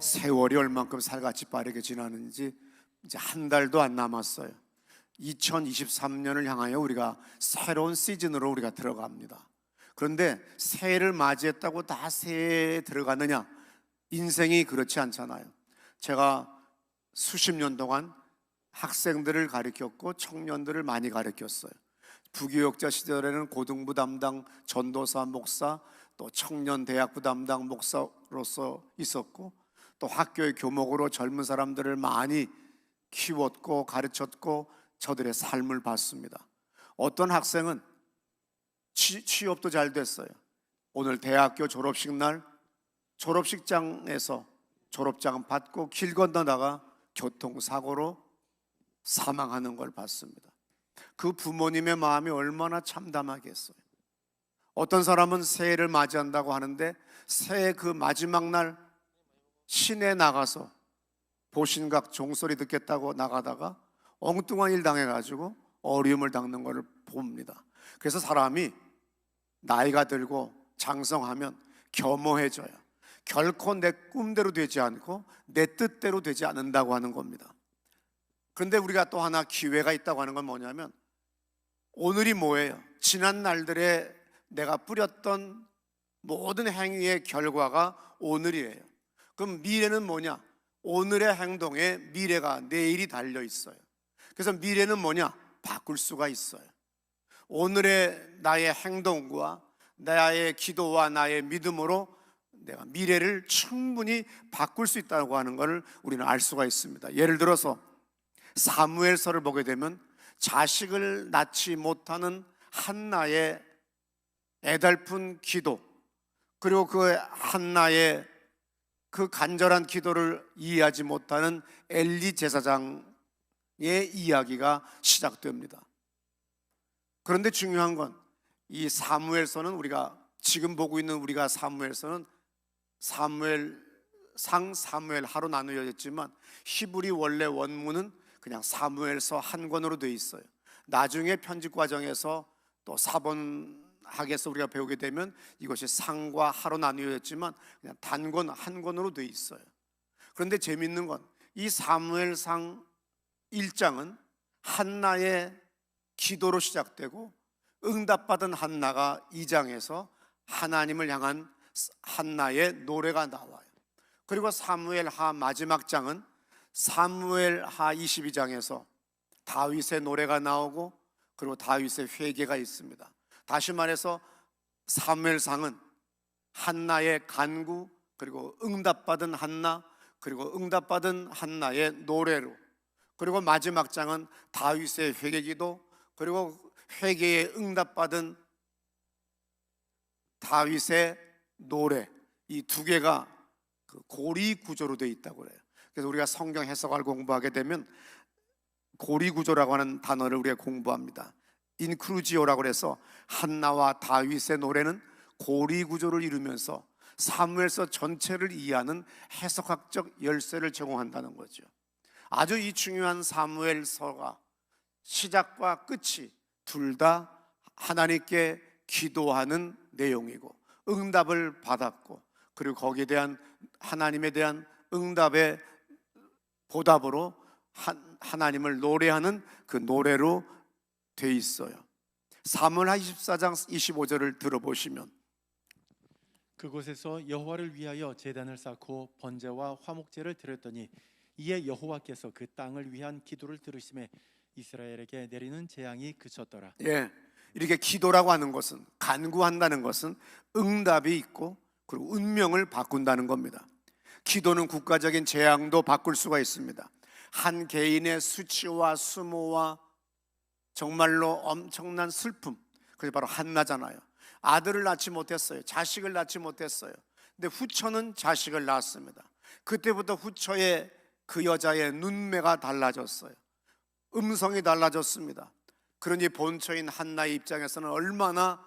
세월이 얼만큼 살같이 빠르게 지나는지 이제 한 달도 안 남았어요. 2023년을 향하여 우리가 새로운 시즌으로 우리가 들어갑니다. 그런데 새해를 맞이했다고 다 새해에 들어가느냐? 인생이 그렇지 않잖아요. 제가 수십 년 동안 학생들을 가르쳤고 청년들을 많이 가르쳤어요. 부교육자 시절에는 고등부 담당 전도사 목사, 또 청년 대학부 담당 목사로서 있었고, 또 학교의 교목으로 젊은 사람들을 많이 키웠고 가르쳤고 저들의 삶을 봤습니다. 어떤 학생은 취업도 잘 됐어요. 오늘 대학교 졸업식 날 졸업식장에서 졸업장 받고 길 건너다가 교통사고로 사망하는 걸 봤습니다. 그 부모님의 마음이 얼마나 참담하겠어요. 어떤 사람은 새해를 맞이한다고 하는데 새해 그 마지막 날 시내 나가서 보신각 종소리 듣겠다고 나가다가 엉뚱한 일 당해가지고 어려움을 당하는 것을 봅니다. 그래서 사람이 나이가 들고 장성하면 겸허해져요. 결코 내 꿈대로 되지 않고 내 뜻대로 되지 않는다고 하는 겁니다. 그런데 우리가 또 하나 기회가 있다고 하는 건 뭐냐면, 오늘이 뭐예요? 지난 날들에 내가 뿌렸던 모든 행위의 결과가 오늘이에요. 그럼 미래는 뭐냐? 오늘의 행동에 미래가 내일이 달려 있어요. 그래서 미래는 뭐냐? 바꿀 수가 있어요. 오늘의 나의 행동과 나의 기도와 나의 믿음으로 내가 미래를 충분히 바꿀 수 있다고 하는 것을 우리는 알 수가 있습니다. 예를 들어서 사무엘서를 보게 되면 자식을 낳지 못하는 한나의 애달픈 기도, 그리고 그 한나의 그 간절한 기도를 이해하지 못하는 엘리 제사장의 이야기가 시작됩니다. 그런데 중요한 건 이 사무엘서는, 우리가 지금 보고 있는 우리가 사무엘서는 사무엘상, 사무엘하로 나누어졌지만 히브리 원래 원문은 그냥 사무엘서 한 권으로 되어 있어요. 나중에 편집 과정에서 또 사본학에서 우리가 배우게 되면 이것이 상과 하로 나누어졌지만 그냥 단권 한 권으로 되어 있어요. 그런데 재밌는 건 이 사무엘상 1장은 한나의 기도로 시작되고 응답받은 한나가 2장에서 하나님을 향한 한나의 노래가 나와요. 그리고 사무엘하 마지막 장은 사무엘하 22장에서 다윗의 노래가 나오고, 그리고 다윗의 회개가 있습니다. 다시 말해서 사무엘상은 한나의 간구, 그리고 응답받은 한나, 그리고 응답받은 한나의 노래로, 그리고 마지막 장은 다윗의 회개기도, 그리고 회개에 응답받은 다윗의 노래, 이 두 개가 그 고리 구조로 되어 있다고 그래요. 그래서 우리가 성경 해석을 공부하게 되면 고리 구조라고 하는 단어를 우리가 공부합니다. 인크루지오라고 해서 한나와 다윗의 노래는 고리 구조를 이루면서 사무엘서 전체를 이해하는 해석학적 열쇠를 제공한다는 거죠. 아주 이 중요한 사무엘서가 시작과 끝이 둘 다 하나님께 기도하는 내용이고 응답을 받았고, 그리고 거기에 대한 하나님에 대한 응답의 보답으로 하나님을 노래하는 그 노래로 돼 있어요. 사무엘하 24장 25절을 들어보시면, 그곳에서 여호와를 위하여 제단을 쌓고 번제와 화목제를 드렸더니 이에 여호와께서 그 땅을 위한 기도를 들으심에 이스라엘에게 내리는 재앙이 그쳤더라. 예, 이렇게 기도라고 하는 것은, 간구한다는 것은 응답이 있고 그리고 운명을 바꾼다는 겁니다. 기도는 국가적인 재앙도 바꿀 수가 있습니다. 한 개인의 수치와 수모와 정말로 엄청난 슬픔, 그게 바로 한나잖아요. 아들을 낳지 못했어요. 자식을 낳지 못했어요. 근데 후처는 자식을 낳았습니다. 그때부터 후처의 그 여자의 눈매가 달라졌어요. 음성이 달라졌습니다. 그러니 본처인 한나의 입장에서는 얼마나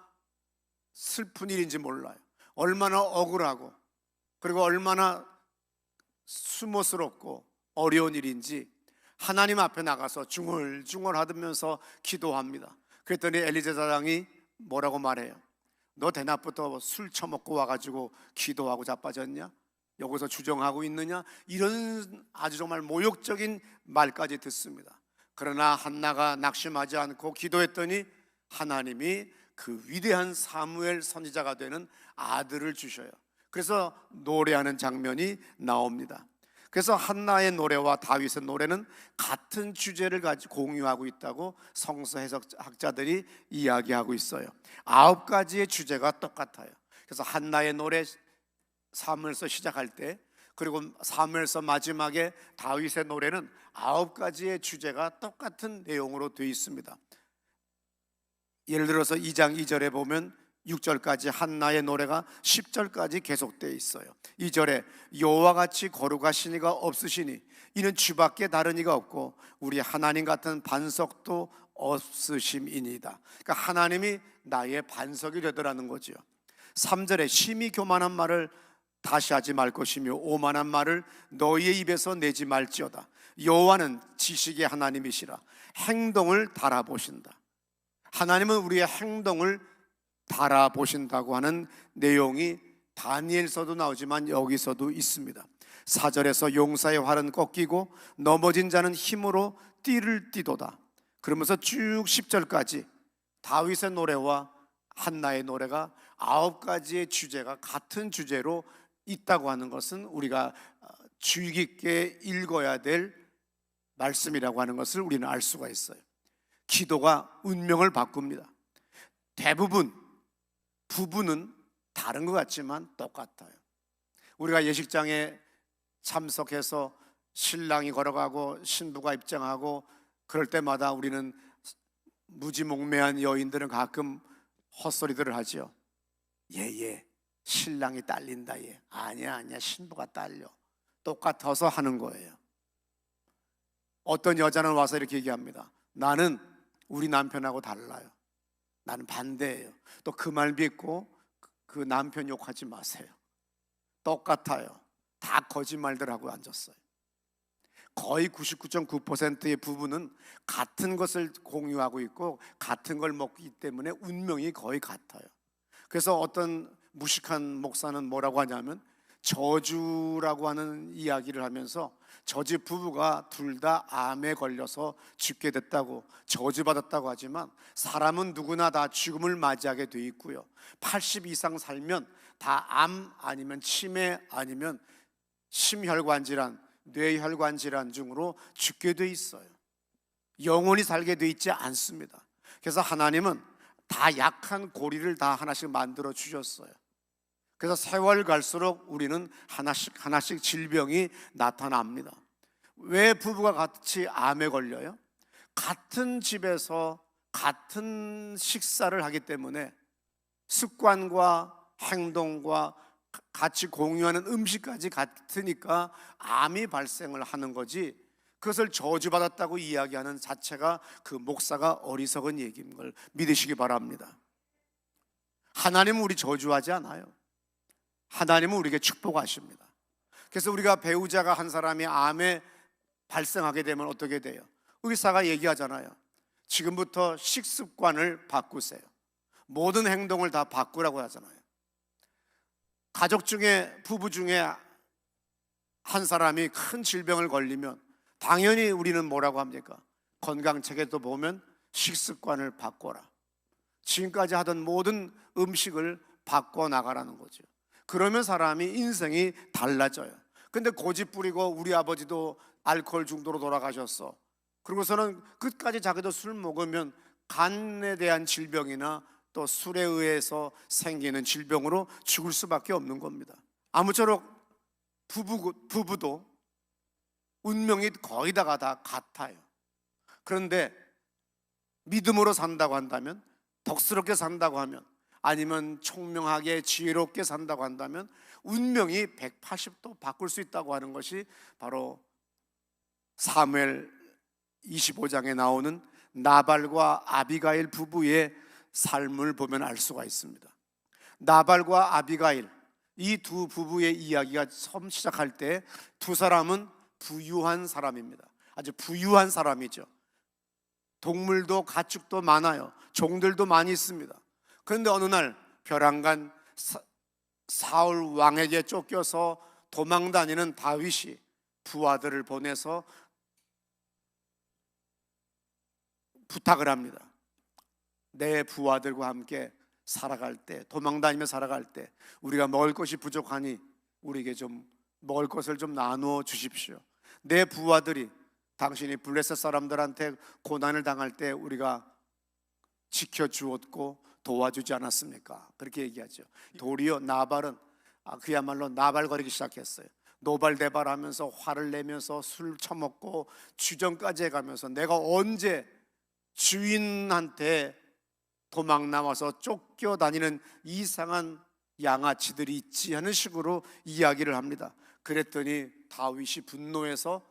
슬픈 일인지 몰라요. 얼마나 억울하고, 그리고 얼마나 수모스럽고 어려운 일인지 하나님 앞에 나가서 중얼중얼 하면서 기도합니다. 그랬더니 엘리 제사장이 뭐라고 말해요? 너 대낮부터 술 처먹고 와가지고 기도하고 자빠졌냐? 여기서 주정하고 있느냐, 이런 아주 정말 모욕적인 말까지 듣습니다. 그러나 한나가 낙심하지 않고 기도했더니 하나님이 그 위대한 사무엘 선지자가 되는 아들을 주셔요. 그래서 노래하는 장면이 나옵니다. 그래서 한나의 노래와 다윗의 노래는 같은 주제를 가지고 공유하고 있다고 성서 해석학자들이 이야기하고 있어요. 9가지의 주제가 똑같아요. 그래서 한나의 노래 사무엘서 시작할 때, 그리고 사무엘서 마지막에 다윗의 노래는 9가지의 주제가 똑같은 내용으로 되어 있습니다. 예를 들어서 2장 2절에 보면 6절까지 한나의 노래가 10절까지 계속되어 있어요. 2절에 여호와 같이 거룩하신 이가 없으시니 이는 주밖에 다른 이가 없고 우리 하나님 같은 반석도 없으심이니이다. 그러니까 하나님이 나의 반석이 되더라는 거죠. 3절에 심히 교만한 말을 다시 하지 말 것이며 오만한 말을 너희의 입에서 내지 말지어다. 여호와는 지식의 하나님이시라. 행동을 달아보신다. 하나님은 우리의 행동을 달아보신다고 하는 내용이 다니엘서도 나오지만 여기서도 있습니다. 4절에서 용사의 활은 꺾이고 넘어진 자는 힘으로 띠를 띠도다. 그러면서 쭉 10절까지 다윗의 노래와 한나의 노래가 9가지의 주제가 같은 주제로 있다고 하는 것은 우리가 주의 깊게 읽어야 될 말씀이라고 하는 것을 우리는 알 수가 있어요. 기도가 운명을 바꿉니다. 대부분 부부는 다른 것 같지만 똑같아요. 우리가 예식장에 참석해서 신랑이 걸어가고 신부가 입장하고 그럴 때마다 우리는 무지몽매한 여인들은 가끔 헛소리들을 하죠. 예, 신랑이 딸린다. 아니야, 신부가 딸려. 똑같아서 하는 거예요. 어떤 여자는 와서 이렇게 얘기합니다. 나는 우리 남편하고 달라요. 나는 반대예요. 또 그 말 믿고 그 남편 욕하지 마세요. 똑같아요. 다 거짓말들 하고 앉았어요. 거의 99.9%의 부부는 같은 것을 공유하고 있고 같은 걸 먹기 때문에 운명이 거의 같아요. 그래서 어떤 무식한 목사는 뭐라고 하냐면 저주라고 하는 이야기를 하면서 저 집 부부가 둘 다 암에 걸려서 죽게 됐다고, 저주받았다고 하지만 사람은 누구나 다 죽음을 맞이하게 돼 있고요, 80 이상 살면 다 암 아니면 치매 아니면 심혈관 질환, 뇌혈관 질환 중으로 죽게 돼 있어요. 영원히 살게 돼 있지 않습니다. 그래서 하나님은 다 약한 고리를 다 하나씩 만들어 주셨어요. 그래서 세월 갈수록 우리는 하나씩 질병이 나타납니다. 왜 부부가 같이 암에 걸려요? 같은 집에서 같은 식사를 하기 때문에 습관과 행동과 같이 공유하는 음식까지 같으니까 암이 발생을 하는 거지, 그것을 저주받았다고 이야기하는 자체가 그 목사가 어리석은 얘기인 걸 믿으시기 바랍니다. 하나님은 우리 저주하지 않아요. 하나님은 우리에게 축복하십니다. 그래서 우리가 배우자가 한 사람이 암에 발생하게 되면 어떻게 돼요? 의사가 얘기하잖아요. 지금부터 식습관을 바꾸세요. 모든 행동을 다 바꾸라고 하잖아요. 가족 중에, 부부 중에 한 사람이 큰 질병을 걸리면 당연히 우리는 뭐라고 합니까? 건강책에도 보면 식습관을 바꿔라. 지금까지 하던 모든 음식을 바꿔나가라는 거죠. 그러면 사람이 인생이 달라져요. 근데 고집 부리고 우리 아버지도 알코올 중독으로 돌아가셨어. 그리고서는 끝까지 자기도 술 먹으면 간에 대한 질병이나 또 술에 의해서 생기는 질병으로 죽을 수밖에 없는 겁니다. 아무쪼록 부부도 운명이 거의 다 같아요. 그런데 믿음으로 산다고 한다면, 덕스럽게 산다고 하면, 아니면 총명하게 지혜롭게 산다고 한다면 운명이 180도 바꿀 수 있다고 하는 것이 바로 사무엘 25장에 나오는 나발과 아비가일 부부의 삶을 보면 알 수가 있습니다. 나발과 아비가일, 이 두 부부의 이야기가 처음 시작할 때 두 사람은 부유한 사람입니다. 아주 부유한 사람이죠. 동물도 가축도 많아요. 종들도 많이 있습니다. 그런데 어느 날 벼랑간 사울 왕에게 쫓겨서 도망다니는 다윗이 부하들을 보내서 부탁을 합니다. 내 부하들과 함께 살아갈 때, 도망다니며 살아갈 때 우리가 먹을 것이 부족하니 우리에게 좀 먹을 것을 좀 나누어 주십시오. 내 부하들이 당신이 블레셋 사람들한테 고난을 당할 때 우리가 지켜주었고 도와주지 않았습니까? 그렇게 얘기하죠. 도리어 나발은 그야말로 나발거리기 시작했어요. 노발대발하면서 화를 내면서 술 처먹고 주정까지 해가면서 내가 언제 주인한테 도망 나와서 쫓겨다니는 이상한 양아치들이 있지 하는 식으로 이야기를 합니다. 그랬더니 다윗이 분노해서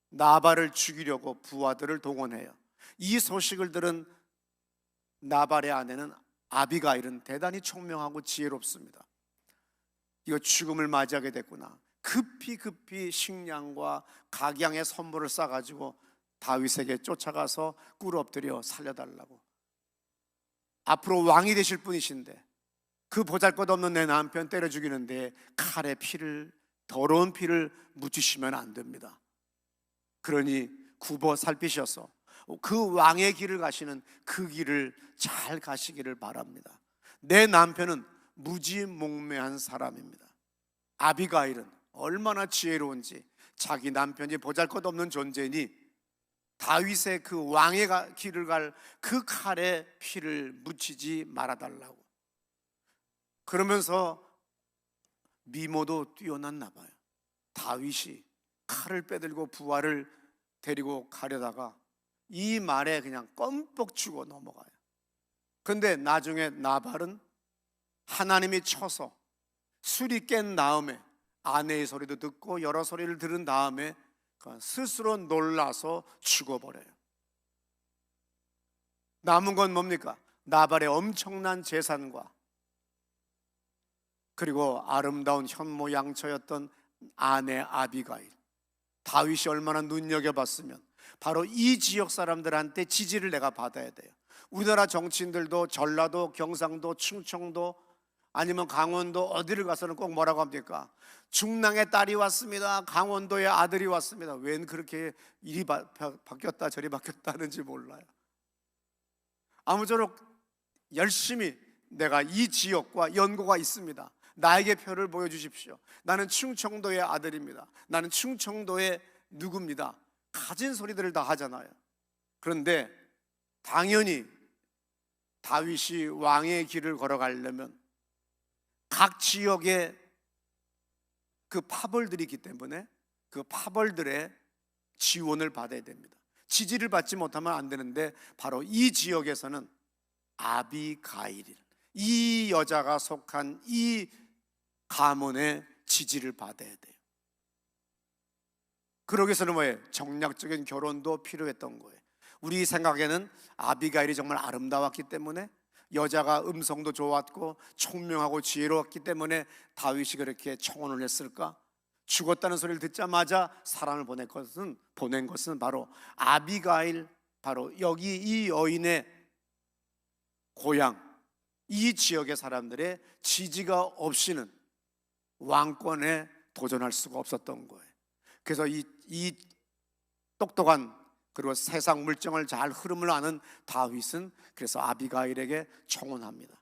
나발을 죽이려고 부하들을 동원해요. 이 소식을 들은 나발의 아내는 아비가일은 대단히 총명하고 지혜롭습니다. 이거 죽음을 맞이하게 됐구나. 급히 식량과 각양의 선물을 싸가지고 다윗에게 쫓아가서 꿇어 엎드려 살려달라고. 앞으로 왕이 되실 분이신데 그 보잘것없는 내 남편 때려 죽이는데 칼에 피를, 더러운 피를 묻히시면 안 됩니다. 그러니 굽어 살피셔서 그 왕의 길을 가시는 그 길을 잘 가시기를 바랍니다. 내 남편은 무지몽매한 사람입니다. 아비가일은 얼마나 지혜로운지, 자기 남편이 보잘것없는 존재니 다윗의 그 왕의 길을 갈 그 칼에 피를 묻히지 말아달라고. 그러면서 미모도 뛰어났나 봐요. 다윗이 칼을 빼들고 부하를 데리고 가려다가 이 말에 그냥 껌뻑 죽어 넘어가요. 그런데 나중에 나발은 하나님이 쳐서 술이 깬 다음에 아내의 소리도 듣고 여러 소리를 들은 다음에 스스로 놀라서 죽어버려요. 남은 건 뭡니까? 나발의 엄청난 재산과 그리고 아름다운 현모양처였던 아내 아비가일. 다윗이 얼마나 눈여겨봤으면 바로 이 지역 사람들한테 지지를 내가 받아야 돼요. 우리나라 정치인들도 전라도, 경상도, 충청도 아니면 강원도 어디를 가서는 꼭 뭐라고 합니까? 중랑의 딸이 왔습니다. 강원도의 아들이 왔습니다. 웬 그렇게 일이 바뀌었다 저리 바뀌었다 하는지 몰라요. 아무쪼록 열심히 내가 이 지역과 연고가 있습니다. 나에게 표를 보여주십시오. 나는 충청도의 아들입니다. 나는 충청도의 누구입니다. 가진 소리들을 다 하잖아요. 그런데 당연히 다윗이 왕의 길을 걸어가려면 각 지역에 그 파벌들이 있기 때문에 그 파벌들의 지원을 받아야 됩니다. 지지를 받지 못하면 안 되는데 바로 이 지역에서는 아비가일, 이 여자가 속한 이 가문의 지지를 받아야 돼요. 그러기 위해서는 뭐예요? 정략적인 결혼도 필요했던 거예요. 우리 생각에는 아비가일이 정말 아름다웠기 때문에, 여자가 음성도 좋았고 총명하고 지혜로웠기 때문에 다윗이 그렇게 청혼을 했을까? 죽었다는 소리를 듣자마자 사람을 보낸 것은 바로 아비가일, 바로 여기 이 여인의 고향, 이 지역의 사람들의 지지가 없이는 왕권에 도전할 수가 없었던 거예요. 그래서 이 똑똑한 그리고 세상 물정을 잘 흐름을 아는 다윗은 그래서 아비가일에게 청혼합니다.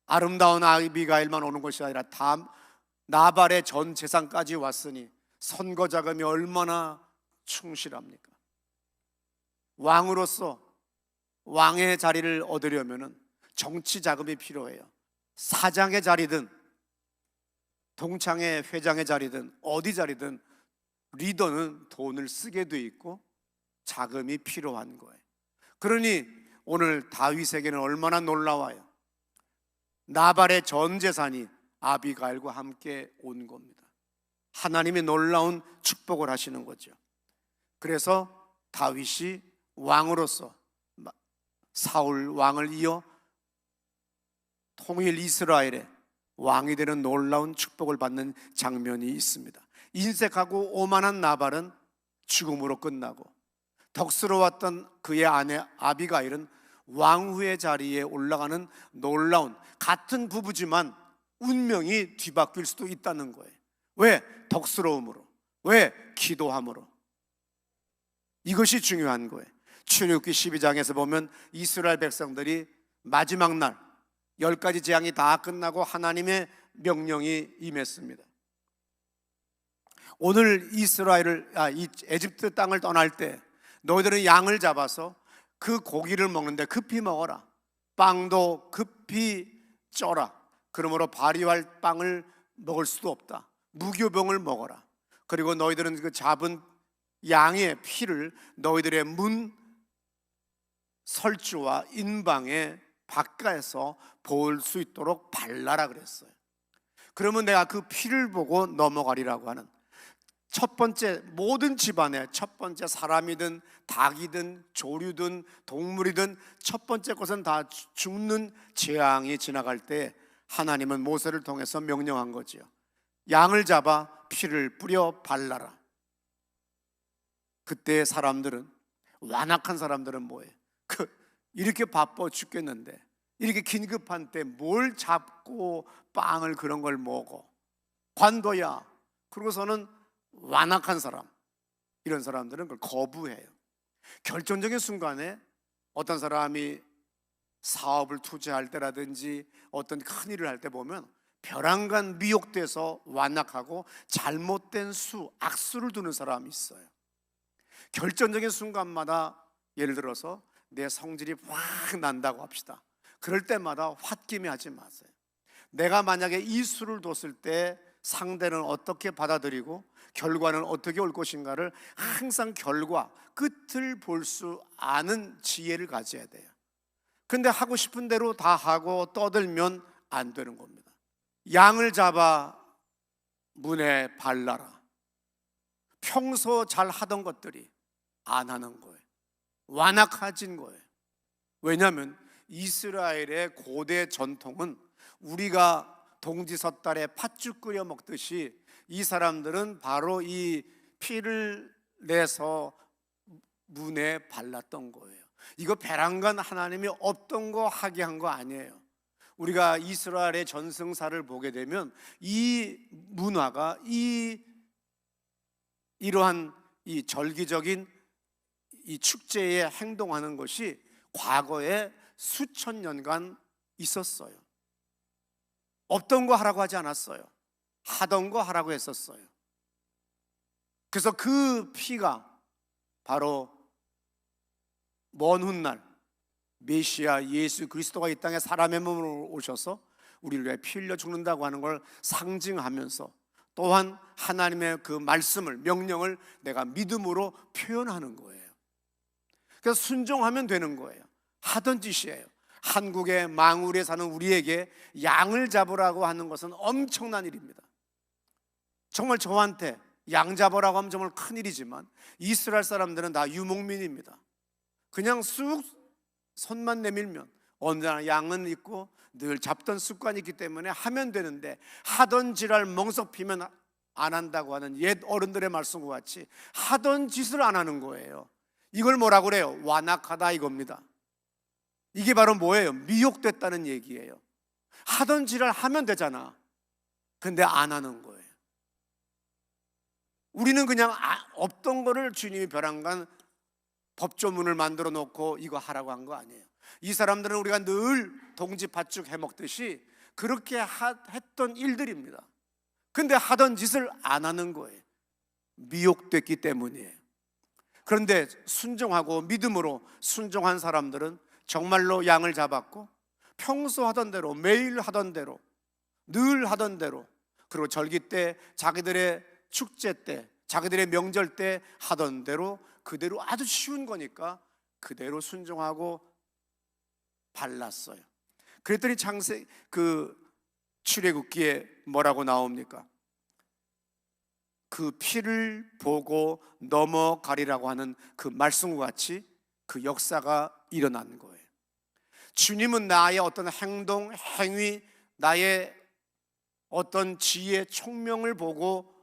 아름다운 아비가일만 오는 것이 아니라 나발의 전 재산까지 왔으니 선거 자금이 얼마나 충실합니까? 왕으로서 왕의 자리를 얻으려면 정치 자금이 필요해요. 사장의 자리든 동창회 회장의 자리든 어디 자리든 리더는 돈을 쓰게 돼 있고 자금이 필요한 거예요. 그러니 오늘 다윗에게는 얼마나 놀라워요. 나발의 전 재산이 아비가일과 함께 온 겁니다. 하나님이 놀라운 축복을 하시는 거죠. 그래서 다윗이 왕으로서 사울 왕을 이어 통일 이스라엘의 왕이 되는 놀라운 축복을 받는 장면이 있습니다. 인색하고 오만한 나발은 죽음으로 끝나고 덕스러웠던 그의 아내 아비가일은 왕후의 자리에 올라가는 놀라운, 같은 부부지만 운명이 뒤바뀔 수도 있다는 거예요. 왜? 덕스러움으로. 왜? 기도함으로. 이것이 중요한 거예요. 출애굽기 12장에서 보면 이스라엘 백성들이 마지막 날 10가지 재앙이 다 끝나고 하나님의 명령이 임했습니다. 오늘 이 에집트 땅을 떠날 때 너희들은 양을 잡아서 그 고기를 먹는데 급히 먹어라. 빵도 급히 쪄라. 그러므로 발효할 빵을 먹을 수도 없다. 무교병을 먹어라. 그리고 너희들은 그 잡은 양의 피를 너희들의 문 설주와 인방의 바깥에서 볼 수 있도록 발라라 그랬어요. 그러면 내가 그 피를 보고 넘어가리라고 하는, 첫 번째, 모든 집안에 첫 번째, 사람이든 닭이든 조류든 동물이든 첫 번째 것은 다 죽는 재앙이 지나갈 때 하나님은 모세를 통해서 명령한 거지요. 양을 잡아 피를 뿌려 발라라. 그때 사람들은, 완악한 사람들은 뭐예요? 이렇게 바빠 죽겠는데, 이렇게 긴급한 때 뭘 잡고 빵을 그런 걸 먹어? 관둬야. 그러고서는 완악한 사람, 이런 사람들은 그걸 거부해요. 결정적인 순간에 어떤 사람이 사업을 투자할 때라든지 어떤 큰 일을 할 때 보면 벼랑간 미혹돼서 완악하고 잘못된 악수를 두는 사람이 있어요. 결정적인 순간마다, 예를 들어서 내 성질이 확 난다고 합시다. 그럴 때마다 홧김에 하지 마세요. 내가 만약에 이 수를 뒀을 때 상대는 어떻게 받아들이고 결과는 어떻게 올 것인가를 항상 결과, 끝을 볼 수 아는 지혜를 가져야 돼요. 근데 하고 싶은 대로 다 하고 떠들면 안 되는 겁니다. 양을 잡아 문에 발라라. 평소 잘 하던 것들이 안 하는 거예요. 완악해진 거예요. 왜냐하면 이스라엘의 고대 전통은 우리가 동지섣달에 팥죽 끓여 먹듯이 이 사람들은 바로 이 피를 내서 문에 발랐던 거예요. 이거 배란간 하나님이 없던 거 하게 한 거 아니에요. 우리가 이스라엘의 전승사를 보게 되면 이 문화가, 이러한 이 절기적인 이 축제에 행동하는 것이 과거에 수천 년간 있었어요. 없던 거 하라고 하지 않았어요. 하던 거 하라고 했었어요. 그래서 그 피가 바로 먼 훗날 메시아 예수 그리스도가 이 땅에 사람의 몸으로 오셔서 우리를 위해 피 흘려 죽는다고 하는 걸 상징하면서, 또한 하나님의 그 말씀을, 명령을 내가 믿음으로 표현하는 거예요. 그래서 순종하면 되는 거예요. 하던 짓이에요. 한국의 망울에 사는 우리에게 양을 잡으라고 하는 것은 엄청난 일입니다. 정말 저한테 양 잡으라고 하면 정말 큰일이지만 이스라엘 사람들은 다 유목민입니다. 그냥 쑥 손만 내밀면 언제나 양은 있고 늘 잡던 습관이 있기 때문에 하면 되는데, 하던 지랄 멍석 피면 안 한다고 하는 옛 어른들의 말씀과 같이 하던 짓을 안 하는 거예요. 이걸 뭐라고 그래요? 완악하다 이겁니다. 이게 바로 뭐예요? 미혹됐다는 얘기예요. 하던 지랄 하면 되잖아. 근데 안 하는 거예요. 우리는 그냥 없던 거를 주님이 벼랑간 법조문을 만들어 놓고 이거 하라고 한 거 아니에요. 이 사람들은 우리가 늘 동지 팥죽 해먹듯이 그렇게 했던 일들입니다. 근데 하던 짓을 안 하는 거예요. 미혹됐기 때문이에요. 그런데 순종하고 믿음으로 순종한 사람들은 정말로 양을 잡았고 평소 하던 대로, 매일 하던 대로, 늘 하던 대로, 그리고 절기 때, 자기들의 축제 때, 자기들의 명절 때 하던 대로, 그대로, 아주 쉬운 거니까 그대로 순종하고 발랐어요. 그랬더니 출애굽기에 뭐라고 나옵니까? 그 피를 보고 넘어가리라고 하는 그 말씀과 같이 그 역사가 일어난 거예요. 주님은 나의 어떤 행동, 행위, 나의 어떤 지혜, 총명을 보고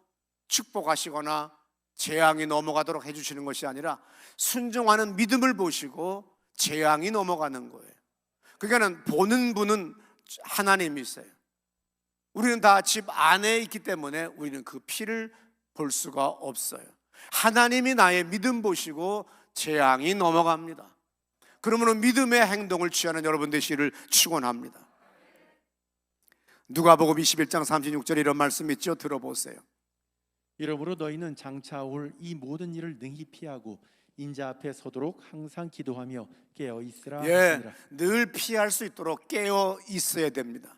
축복하시거나 재앙이 넘어가도록 해주시는 것이 아니라 순종하는 믿음을 보시고 재앙이 넘어가는 거예요. 그러니까 보는 분은 하나님이세요. 우리는 다 집 안에 있기 때문에 우리는 그 피를 볼 수가 없어요. 하나님이 나의 믿음 보시고 재앙이 넘어갑니다. 그러므로 믿음의 행동을 취하는 여러분 되시기를 축원합니다. 누가복음 21장 36절에 이런 말씀 있죠. 들어보세요. 이러므로 너희는 장차 올 이 모든 일을 능히 피하고 인자 앞에 서도록 항상 기도하며 깨어 있으라 하시니라. 늘 피할 수 있도록 깨어 있어야 됩니다.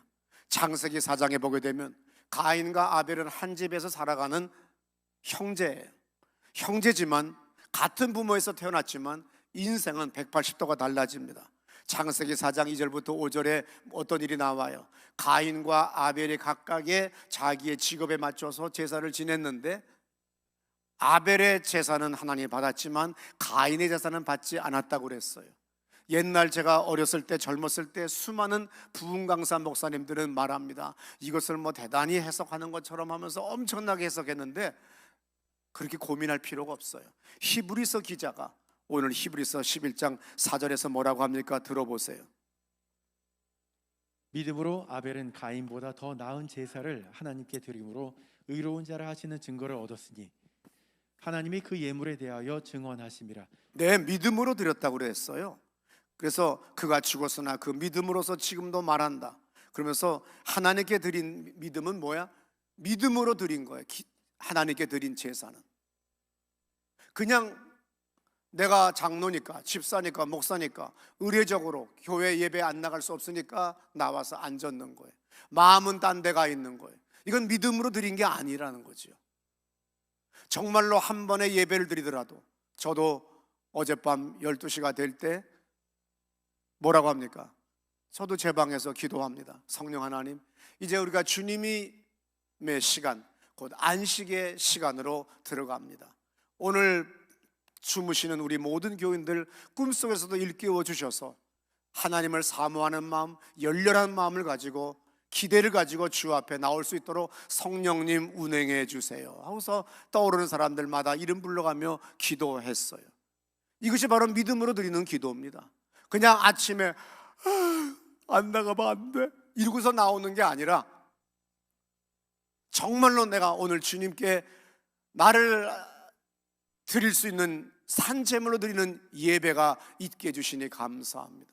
창세기 4장에 보게 되면 가인과 아벨은 한 집에서 살아가는 형제예요. 형제지만 같은 부모에서 태어났지만 인생은 180도가 달라집니다. 창세기 4장 2절부터 5절에 어떤 일이 나와요. 가인과 아벨이 각각의 자기의 직업에 맞춰서 제사를 지냈는데 아벨의 제사는 하나님이 받았지만 가인의 제사는 받지 않았다고 그랬어요. 옛날 제가 어렸을 때 젊었을 때 수많은 부흥 강사 목사님들은 말합니다. 이것을 뭐 대단히 해석하는 것처럼 하면서 엄청나게 해석했는데 그렇게 고민할 필요가 없어요. 히브리서 기자가 오늘 히브리서 11장 4절에서 뭐라고 합니까? 들어보세요. 믿음으로 아벨은 가인보다 더 나은 제사를 하나님께 드림으로 의로운 자라 하시는 증거를 얻었으니 하나님이 그 예물에 대하여 증언하심이라. 네, 믿음으로 드렸다고 그랬어요. 그래서 그가 죽었으나 그 믿음으로서 지금도 말한다. 그러면서 하나님께 드린 믿음은 뭐야? 믿음으로 드린 거예요. 하나님께 드린 제사는 그냥 내가 장로니까, 집사니까, 목사니까 의례적으로 교회 예배 안 나갈 수 없으니까 나와서 앉았는 거예요. 마음은 딴 데 가 있는 거예요. 이건 믿음으로 드린 게 아니라는 거죠. 정말로 한 번에 예배를 드리더라도 저도 어젯밤 12시가 될 때 뭐라고 합니까? 저도 제 방에서 기도합니다. 성령 하나님, 이제 우리가 주님의 시간, 곧 안식의 시간으로 들어갑니다. 오늘 주무시는 우리 모든 교인들 꿈속에서도 일깨워 주셔서 하나님을 사모하는 마음, 열렬한 마음을 가지고 기대를 가지고 주 앞에 나올 수 있도록 성령님 운행해 주세요 하고서 떠오르는 사람들마다 이름 불러가며 기도했어요. 이것이 바로 믿음으로 드리는 기도입니다. 그냥 아침에 안 나가면 안 돼 이러고서 나오는 게 아니라 정말로 내가 오늘 주님께 나를 드릴 수 있는 산제물로 드리는 예배가 있게 해주시니 감사합니다.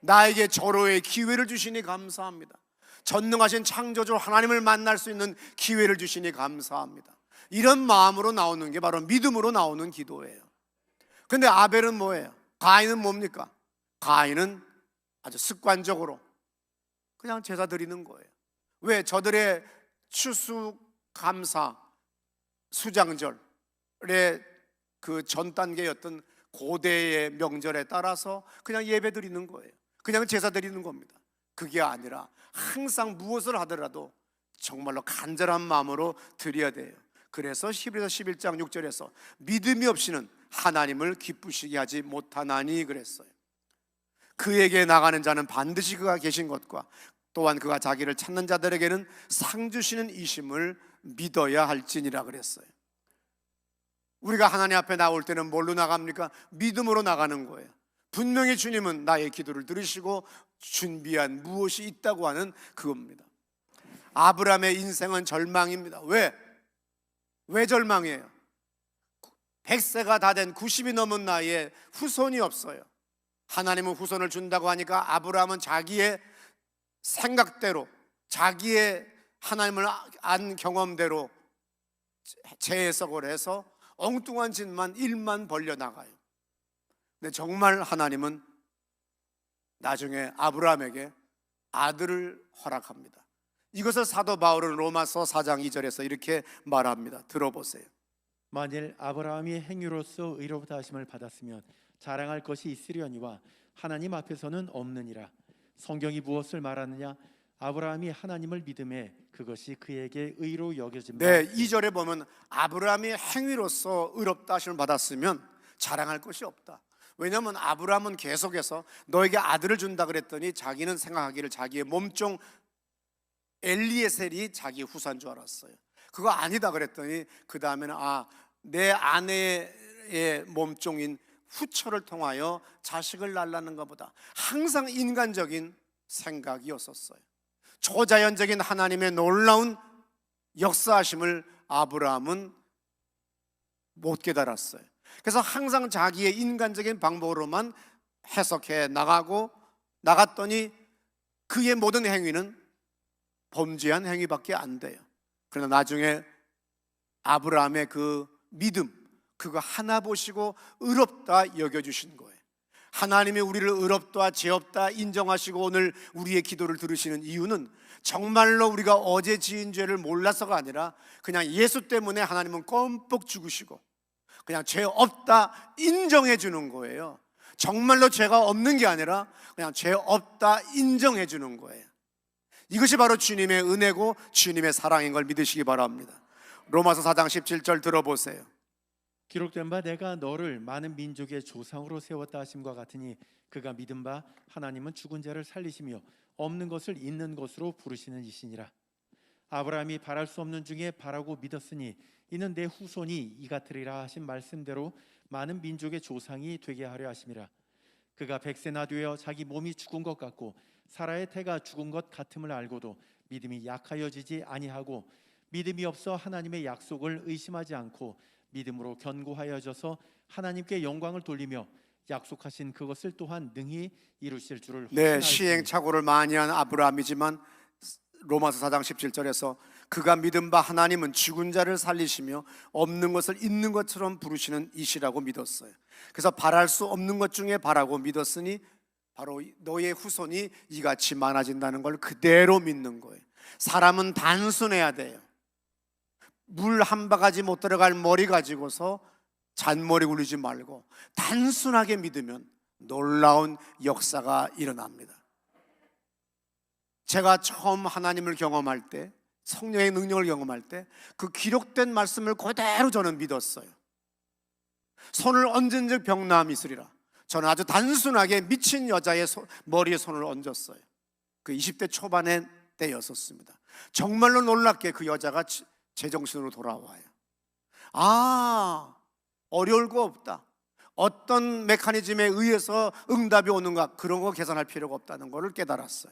나에게 절호의 기회를 주시니 감사합니다. 전능하신 창조주 하나님을 만날 수 있는 기회를 주시니 감사합니다. 이런 마음으로 나오는 게 바로 믿음으로 나오는 기도예요. 근데 아벨은 뭐예요? 가인은 뭡니까? 가인은 아주 습관적으로 그냥 제사 드리는 거예요. 왜? 저들의 추수감사 수장절의 그 전 단계였던 고대의 명절에 따라서 그냥 예배 드리는 거예요. 그냥 제사 드리는 겁니다. 그게 아니라 항상 무엇을 하더라도 정말로 간절한 마음으로 드려야 돼요. 그래서 히브리서 11장 6절에서 믿음이 없이는 하나님을 기쁘시게 하지 못하나니 그랬어요. 그에게 나가는 자는 반드시 그가 계신 것과 또한 그가 자기를 찾는 자들에게는 상 주시는 이심을 믿어야 할지니라 그랬어요. 우리가 하나님 앞에 나올 때는 뭘로 나갑니까? 믿음으로 나가는 거예요. 분명히 주님은 나의 기도를 들으시고 준비한 무엇이 있다고 하는 그겁니다. 아브라함의 인생은 절망입니다. 왜 절망이에요? 100세가 다 된 90이 넘은 나이에 후손이 없어요. 하나님은 후손을 준다고 하니까 아브라함은 자기의 생각대로 자기의 하나님을 안 경험대로 재해석을 해서 엉뚱한 짓만 일만 벌려나가요. 근데 정말 하나님은 나중에 아브라함에게 아들을 허락합니다. 이것을 사도 바울은 로마서 4장 2절에서 이렇게 말합니다. 들어보세요. 만일 아브라함이 행위로서 의롭다 하심을 받았으면 자랑할 것이 있으려니와 하나님 앞에서는 없느니라. 성경이 무엇을 말하느냐? 아브라함이 하나님을 믿음에 그것이 그에게 의로 여겨진 바. 네, 2절에 보면 아브라함이 행위로서 의롭다 하심을 받았으면 자랑할 것이 없다. 왜냐하면 아브라함은 계속해서 너에게 아들을 준다 그랬더니 자기는 생각하기를 자기의 몸종 엘리에셀이 자기 후사인 줄 알았어요. 그거 아니다 그랬더니 그 다음에는 내 아내의 몸종인 후처를 통하여 자식을 낳으려는가 보다. 항상 인간적인 생각이었었어요. 초자연적인 하나님의 놀라운 역사하심을 아브라함은 못 깨달았어요. 그래서 항상 자기의 인간적인 방법으로만 해석해 나갔더니 그의 모든 행위는 범죄한 행위밖에 안 돼요. 그러나 나중에 아브라함의 그 믿음, 그거 하나 보시고 의롭다 여겨주신 거예요. 하나님이 우리를 의롭다 죄 없다 인정하시고 오늘 우리의 기도를 들으시는 이유는 정말로 우리가 어제 지은 죄를 몰라서가 아니라 그냥 예수 때문에 하나님은 껌뻑 죽으시고 그냥 죄 없다 인정해 주는 거예요. 정말로 죄가 없는 게 아니라 그냥 죄 없다 인정해 주는 거예요. 이것이 바로 주님의 은혜고 주님의 사랑인 걸 믿으시기 바랍니다. 로마서 4장 17절 들어보세요. 기록된 바 내가 너를 많은 민족의 조상으로 세웠다 하심과 같으니 그가 믿은 바 하나님은 죽은 자를 살리시며 없는 것을 있는 것으로 부르시는 이시니라. 아브라함이 바랄 수 없는 중에 바라고 믿었으니 이는 내 후손이 이 같으리라 하신 말씀대로 많은 민족의 조상이 되게 하려 하심이라. 그가 백세나 되어 자기 몸이 죽은 것 같고 사라의 태가 죽은 것 같음을 알고도 믿음이 약하여지지 아니하고 믿음이 없어 하나님의 약속을 의심하지 않고 믿음으로 견고하여져서 하나님께 영광을 돌리며 약속하신 그것을 또한 능히 이루실 줄을 네, 확신하였으니. 시행착오를 많이 한 아브라함이지만 로마서 4장 17절에서 그가 믿은 바 하나님은 죽은 자를 살리시며 없는 것을 있는 것처럼 부르시는 이시라고 믿었어요. 그래서 바랄 수 없는 것 중에 바라고 믿었으니 바로 너의 후손이 이같이 많아진다는 걸 그대로 믿는 거예요. 사람은 단순해야 돼요. 물 한 바가지 못 들어갈 머리 가지고서 잔머리 굴리지 말고 단순하게 믿으면 놀라운 역사가 일어납니다. 제가 처음 하나님을 경험할 때, 성령의 능력을 경험할 때 그 기록된 말씀을 그대로 저는 믿었어요. 손을 얹은 즉 병나음이 있으리라. 저는 아주 단순하게 미친 여자의 머리에 손을 얹었어요. 그 20대 초반의 때였었습니다. 정말로 놀랍게 그 여자가 제정신으로 돌아와요. 어려울 거 없다. 어떤 메커니즘에 의해서 응답이 오는가 그런 거 계산할 필요가 없다는 것을 깨달았어요.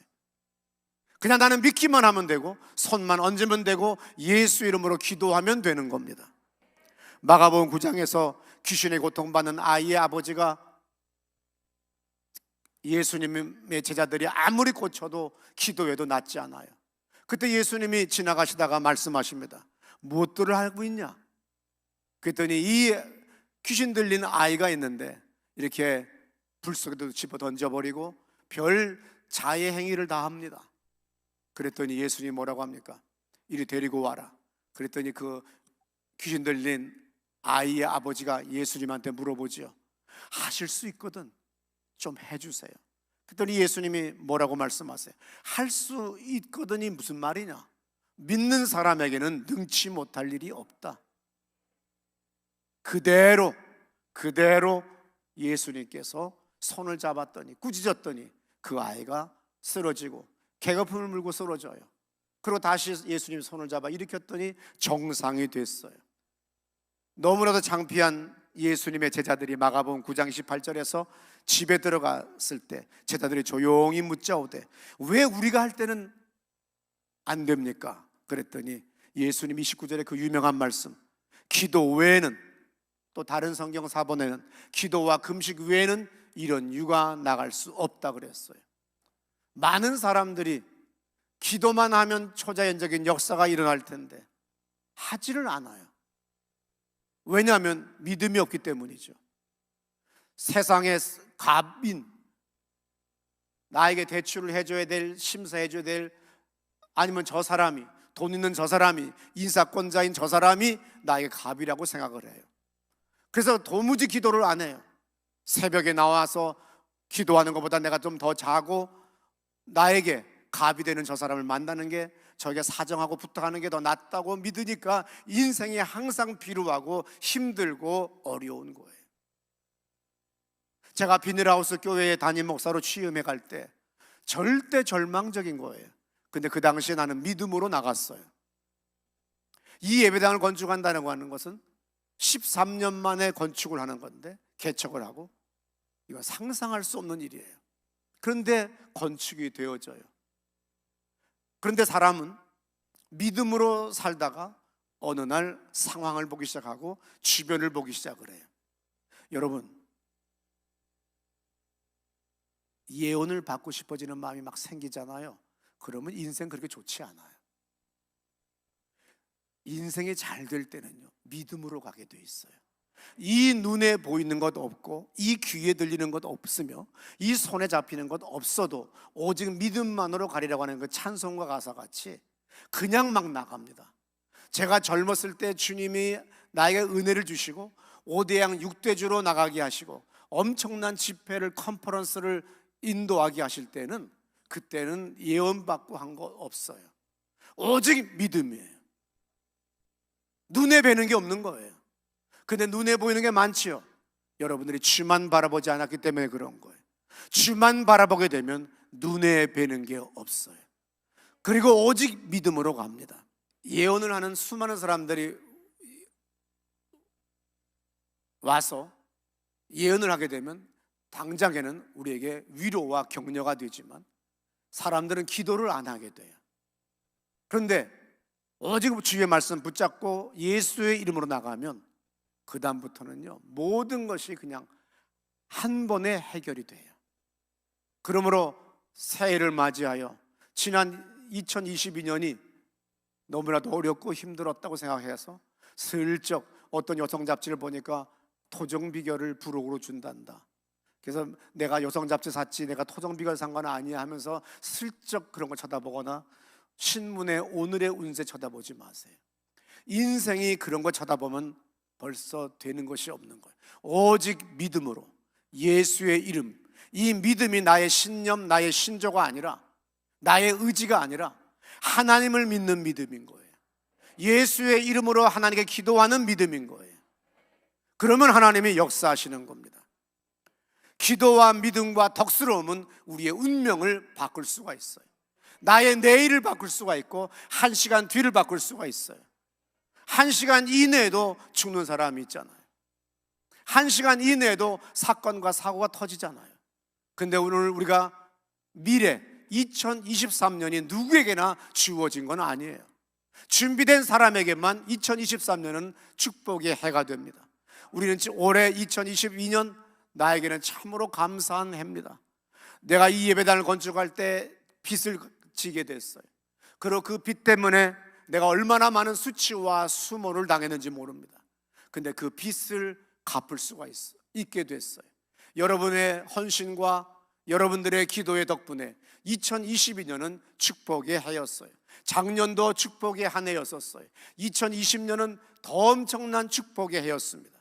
그냥 나는 믿기만 하면 되고 손만 얹으면 되고 예수 이름으로 기도하면 되는 겁니다. 마가복음 9장에서 귀신의 고통받는 아이의 아버지가 예수님의 제자들이 아무리 고쳐도 기도해도 낫지 않아요. 그때 예수님이 지나가시다가 말씀하십니다. 무엇들을 하고 있냐? 그랬더니 이 귀신 들린 아이가 있는데 이렇게 불 속에도 집어 던져버리고 별 자해 행위를 다 합니다. 그랬더니 예수님이 뭐라고 합니까? 이리 데리고 와라. 그랬더니 그 귀신 들린 아이의 아버지가 예수님한테 물어보지요. 하실 수 있거든 좀 해주세요. 그랬더니 예수님이 뭐라고 말씀하세요? 할 수 있거든이 무슨 말이냐? 믿는 사람에게는 능치 못할 일이 없다. 그대로 예수님께서 손을 잡았더니 꾸짖었더니 그 아이가 쓰러지고 개거품을 물고 쓰러져요. 그리고 다시 예수님 손을 잡아 일으켰더니 정상이 됐어요. 너무나도 창피한 예수님의 제자들이 마가복음 9장 28절에서 집에 들어갔을 때 제자들이 조용히 묻자오되 왜 우리가 할 때는 안 됩니까? 그랬더니 예수님 29절에 그 유명한 말씀, 기도 외에는, 또 다른 성경 사본에는 기도와 금식 외에는 이런 유가 나갈 수 없다 그랬어요. 많은 사람들이 기도만 하면 초자연적인 역사가 일어날 텐데 하지를 않아요. 왜냐하면 믿음이 없기 때문이죠. 세상의 갑인, 나에게 대출을 해줘야 될, 심사해줘야 될, 아니면 저 사람이, 돈 있는 저 사람이, 인사권자인 저 사람이 나에게 갑이라고 생각을 해요. 그래서 도무지 기도를 안 해요. 새벽에 나와서 기도하는 것보다 내가 좀 더 자고 나에게 갑이 되는 저 사람을 만나는 게, 저에게 사정하고 부탁하는 게 더 낫다고 믿으니까 인생이 항상 비루하고 힘들고 어려운 거예요. 제가 비닐하우스 교회에 담임 목사로 취임해 갈 때 절대 절망적인 거예요. 근데 그 당시에 나는 믿음으로 나갔어요. 이 예배당을 건축한다는 거 하는 것은 13년 만에 건축을 하는 건데, 개척을 하고, 이거 상상할 수 없는 일이에요. 그런데 건축이 되어져요. 그런데 사람은 믿음으로 살다가 어느 날 상황을 보기 시작하고 주변을 보기 시작을 해요. 여러분, 예언을 받고 싶어지는 마음이 막 생기잖아요. 그러면 인생 그렇게 좋지 않아요. 인생이 잘 될 때는요, 믿음으로 가게 돼 있어요. 이 눈에 보이는 것 없고 이 귀에 들리는 것 없으며 이 손에 잡히는 것 없어도 오직 믿음만으로 가리라고 하는 그 찬송과 가사 같이 그냥 막 나갑니다. 제가 젊었을 때 주님이 나에게 은혜를 주시고 5대양 6대주로 나가게 하시고 엄청난 집회를, 컨퍼런스를 인도하게 하실 때는, 그때는 예언받고 한 거 없어요. 오직 믿음이에요. 눈에 뵈는 게 없는 거예요. 근데 눈에 보이는 게 많지요. 여러분들이 주만 바라보지 않았기 때문에 그런 거예요. 주만 바라보게 되면 눈에 뵈는 게 없어요. 그리고 오직 믿음으로 갑니다. 예언을 하는 수많은 사람들이 와서 예언을 하게 되면 당장에는 우리에게 위로와 격려가 되지만 사람들은 기도를 안 하게 돼요. 그런데 오직 주의 말씀 붙잡고 예수의 이름으로 나가면 그 다음부터는요, 모든 것이 그냥 한 번에 해결이 돼요. 그러므로 새해를 맞이하여 지난 2022년이 너무나도 어렵고 힘들었다고 생각해서 슬쩍 어떤 여성 잡지를 보니까 토정 비결을 부록으로 준단다. 그래서 내가 여성 잡지 샀지 내가 토정 비결 산 건 아니야 하면서 슬쩍 그런 걸 쳐다보거나 신문에 오늘의 운세 쳐다보지 마세요. 인생이 그런 거 쳐다보면 벌써 되는 것이 없는 거예요. 오직 믿음으로 예수의 이름, 이 믿음이 나의 신념, 나의 신조가 아니라, 나의 의지가 아니라 하나님을 믿는 믿음인 거예요. 예수의 이름으로 하나님께 기도하는 믿음인 거예요. 그러면 하나님이 역사하시는 겁니다. 기도와 믿음과 덕스러움은 우리의 운명을 바꿀 수가 있어요. 나의 내일을 바꿀 수가 있고 1시간 뒤를 바꿀 수가 있어요. 1시간 이내에도 죽는 사람이 있잖아요. 1시간 이내에도 사건과 사고가 터지잖아요. 근데 오늘 우리가 미래 2023년이 누구에게나 주어진 건 아니에요. 준비된 사람에게만 2023년은 축복의 해가 됩니다. 우리는 올해 2022년 나에게는 참으로 감사한 해입니다. 내가 이 예배당을 건축할 때 빚을 지게 됐어요. 그리고 그 빚 때문에 내가 얼마나 많은 수치와 수모를 당했는지 모릅니다. 근데 그 빚을 갚을 수가 있게 됐어요. 여러분의 헌신과 여러분들의 기도의 덕분에 2022년은 축복의 해였어요. 작년도 축복의 한 해였었어요. 2020년은 더 엄청난 축복의 해였습니다.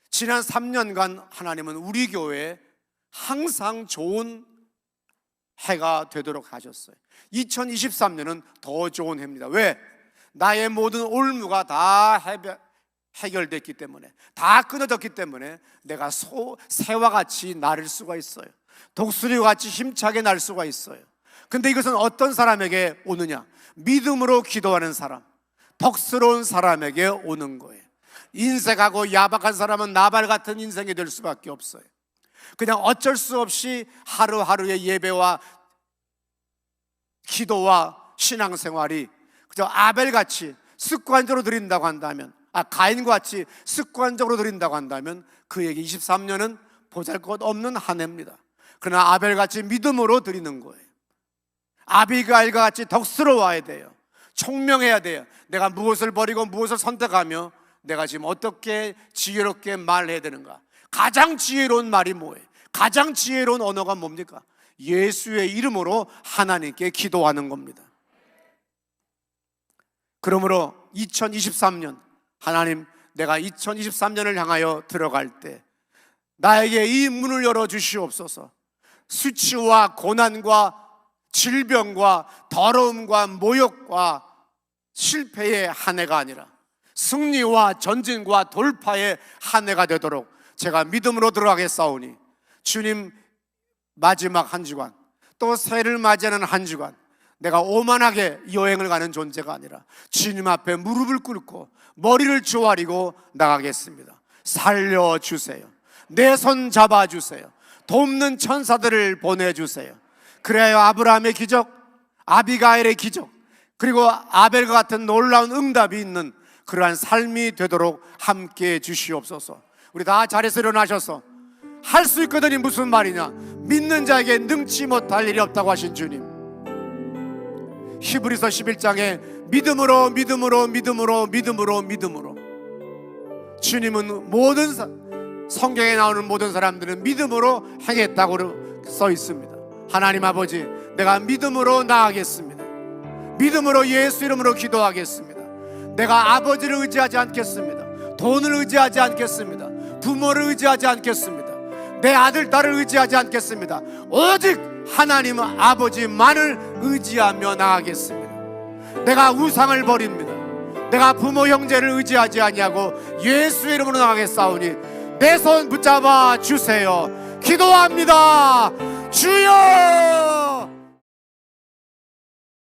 지난 3년간 하나님은 우리 교회에 항상 좋은 해가 되도록 하셨어요. 2023년은 더 좋은 해입니다. 왜? 나의 모든 올무가 다 해결됐기 때문에, 다 끊어졌기 때문에 내가 새와 같이 날을 수가 있어요. 독수리와 같이 힘차게 날 수가 있어요. 근데 이것은 어떤 사람에게 오느냐? 믿음으로 기도하는 사람, 덕스러운 사람에게 오는 거예요. 인색하고 야박한 사람은 나발 같은 인생이 될 수밖에 없어요. 그냥 어쩔 수 없이 하루하루의 예배와 기도와 신앙생활이 그저 아벨같이 습관적으로 드린다고 한다면, 가인과 같이 습관적으로 드린다고 한다면 그에게 23년은 보잘것없는 한 해입니다. 그러나 아벨같이 믿음으로 드리는 거예요. 아비가일과 같이 덕스러워야 돼요. 총명해야 돼요. 내가 무엇을 버리고 무엇을 선택하며 내가 지금 어떻게 지혜롭게 말해야 되는가. 가장 지혜로운 말이 뭐예요? 가장 지혜로운 언어가 뭡니까? 예수의 이름으로 하나님께 기도하는 겁니다. 그러므로 2023년, 하나님, 내가 2023년을 향하여 들어갈 때 나에게 이 문을 열어주시옵소서. 수치와 고난과 질병과 더러움과 모욕과 실패의 한 해가 아니라 승리와 전진과 돌파의 한 해가 되도록 제가 믿음으로 들어가겠사오니, 주님, 마지막 한 주간, 또 새해를 맞이하는 한 주간 내가 오만하게 여행을 가는 존재가 아니라 주님 앞에 무릎을 꿇고 머리를 조아리고 나가겠습니다. 살려주세요. 내 손 잡아주세요. 돕는 천사들을 보내주세요. 그래야 아브라함의 기적, 아비가일의 기적, 그리고 아벨과 같은 놀라운 응답이 있는 그러한 삶이 되도록 함께해 주시옵소서. 우리 다 자리에서 일어나셔서 할 수 있거든이 무슨 말이냐? 믿는 자에게 능치 못할 일이 없다고 하신 주님. 히브리서 11장에 믿음으로 주님은 모든 성경에 나오는 모든 사람들은 믿음으로 행했다고 써 있습니다. 하나님 아버지, 내가 믿음으로 나아가겠습니다. 믿음으로 예수 이름으로 기도하겠습니다. 내가 아버지를 의지하지 않겠습니다. 돈을 의지하지 않겠습니다. 부모를 의지하지 않겠습니다. 내 아들, 딸을 의지하지 않겠습니다. 오직 하나님 아버지만을 의지하며 나가겠습니다. 내가 우상을 버립니다. 내가 부모 형제를 의지하지 아니하고 예수 이름으로 나가겠사오니 내 손 붙잡아 주세요. 기도합니다. 주여,